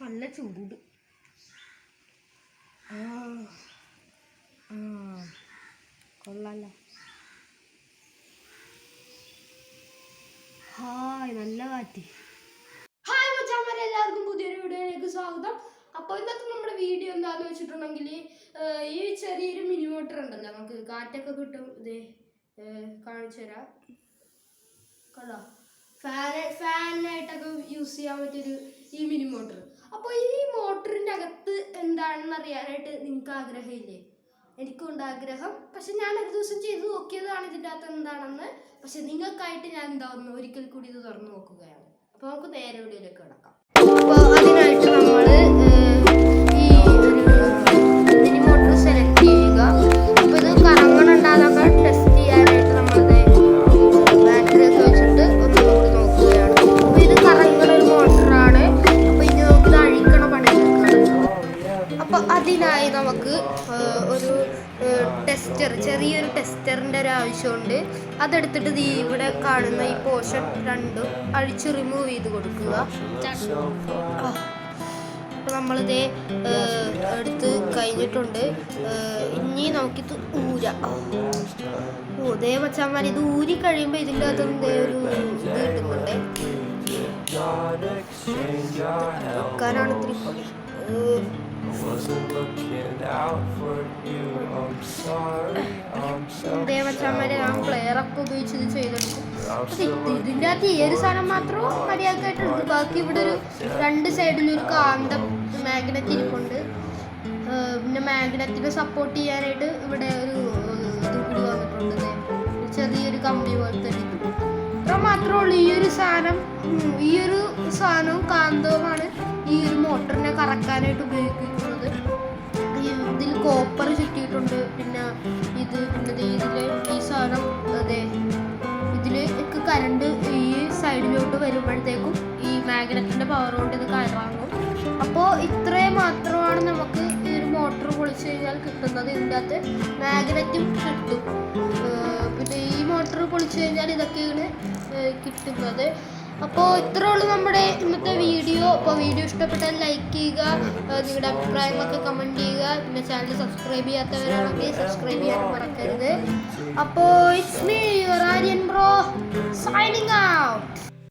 നല്ല ചൂട്. കൊള്ളാലോ. ഹായ്, നല്ല കാറ്റ്. ഹായ് മച്ചാന്മാരെ, എല്ലാവർക്കും പുതിയൊരു വീഡിയോയിലേക്ക് സ്വാഗതം. അപ്പോൾ ഇന്നത്തെ നമ്മുടെ വീഡിയോ എന്താണെന്ന് വെച്ചിട്ടുണ്ടെങ്കിൽ, ഈ ചെറിയൊരു മിനി മോട്ടർ ഉണ്ടല്ലോ, നമുക്ക് കാറ്റൊക്കെ കിട്ടും. ഇതേ കാണിച്ചു തരാം. കണ്ടോ, ഫാനായിട്ടൊക്കെ യൂസ് ചെയ്യാൻ പറ്റിയൊരു ഈ മിനി മോട്ടർ. അപ്പോൾ ഈ മോട്ടറിൻ്റെ അകത്ത് എന്താണെന്ന് അറിയാനായിട്ട് നിങ്ങൾക്ക് ആഗ്രഹമില്ലേ? എനിക്കുണ്ട് ആഗ്രഹം. പക്ഷെ ഞാൻ ഒരു ദിവസം ചെയ്ത് നോക്കിയതാണ് ഇതിൻ്റെ അകത്ത് എന്താണെന്ന്. പക്ഷെ നിങ്ങൾക്കായിട്ട് ഞാൻ ഒരിക്കൽ കൂടി ഇത് തുറന്നു നോക്കുകയാണ്. അപ്പോൾ നമുക്ക് നേരെ വീഡിയോയിലേക്ക് കിടക്കാം. അപ്പോൾ അതിനായിട്ട് നമ്മൾ ഈ മിനി മോട്ടർ സെലക്ട് ചെയ്യുക. അപ്പോൾ ഇത് കറങ്ങണുണ്ടാകാൻ ടെസ്റ്റ് ചെയ്യാനായിട്ട് നമ്മളിത് ബാറ്ററി ഒക്കെ വെച്ചിട്ട് ഒന്നുകൂടി നോക്കുകയാണ്. അപ്പോൾ ഇത് കറങ്ങുന്ന ഒരു മോട്ടറാണ്. അപ്പോൾ ഇനി നമുക്കിത് അഴിക്കണ പണിയെടുക്കണം. അപ്പോൾ അതിനായി നമുക്ക് ഒരു ചെറിയൊരു ടെസ്റ്ററിൻ്റെ ഒരു ആവശ്യമുണ്ട്. അതെടുത്തിട്ട് ഇവിടെ കാണുന്ന ഈ പോർഷൻ രണ്ടും അഴിച്ച് റിമൂവ് ചെയ്ത് കൊടുക്കുക. അപ്പോൾ നമ്മളിത് എടുത്ത് കഴിഞ്ഞിട്ടുണ്ട്. ഇനി നമുക്കിത് ഊരാം. ഇതേ മച്ചാന്മാർ, ഇത് ഊരി കഴിയുമ്പോൾ ഇതിൻ്റെ അകത്ത് ഒരു ഇത് കിട്ടുന്നുണ്ട്. വെക്കാനാണ് ഇത്തിരി പണി. ദേവച്ചാമ്മരെ ഞാൻ പ്ലെയറൊക്കെ ഉപയോഗിച്ച് ഇത് ചെയ്തെടുക്കും. ഇതിൻ്റെ അകത്ത് ഈ ഒരു സാധനം മാത്രം മര്യാദക്കായിട്ടുണ്ട്. ബാക്കി ഇവിടെ ഒരു രണ്ട് സൈഡിൽ ഒരു കാന്തം മാഗ്നറ്റ് ഇരിപ്പുണ്ട്. പിന്നെ മാഗ്നറ്റിനെ സപ്പോർട്ട് ചെയ്യാനായിട്ട് ഇവിടെ ഒരു ഇത് കൂടി വന്നിട്ടുണ്ട്. ചെറിയൊരു കമ്പി പോലത്തെ ഇത്ര മാത്രമേ ഉള്ളൂ. ഈ ഒരു സാധനവും കാന്തവുമാണ് ഈ ഒരു മോട്ടറിനെ കറക്കാനായിട്ട് ഉപയോഗിക്കുന്നത്. ഇതിൽ കോപ്പർ ചുറ്റിയിട്ടുണ്ട്. പിന്നെ ഇതിൽ ഈ സാധനം അതെ ഇതിലേക്ക് കറണ്ട് ഈ സൈഡിലോട്ട് വരുമ്പോഴത്തേക്കും ഈ മാഗ്നറ്റിൻ്റെ പവർ കൊണ്ട് ഇത് കറങ്ങും. അപ്പോൾ ഇത്രയും മാത്രമാണ് നമുക്ക് ഈ ഒരു മോട്ടർ പൊളിച്ച് കഴിഞ്ഞാൽ കിട്ടുന്നത്. ഇതിൻ്റെ അകത്ത് മാഗ്നറ്റും കിട്ടും. പിന്നെ ഈ മോട്ടർ പൊളിച്ച് കഴിഞ്ഞാൽ ഇതൊക്കെയാണ് കിട്ടുന്നത്. അപ്പോൾ ഇത്രേ ഉള്ളൂ നമ്മുടെ ഇന്നത്തെ വീഡിയോ. അപ്പോൾ വീഡിയോ ഇഷ്ടപ്പെട്ടാൽ ലൈക്ക് ചെയ്യുക, നിങ്ങളുടെ അഭിപ്രായങ്ങളൊക്കെ കമൻറ്റ് ചെയ്യുക. പിന്നെ ചാനൽ സബ്സ്ക്രൈബ് ചെയ്യാത്തവരാണെങ്കിൽ സബ്സ്ക്രൈബ് ചെയ്യാൻ മറക്കരുത്. അപ്പോൾ it's me your Aryan bro signing out.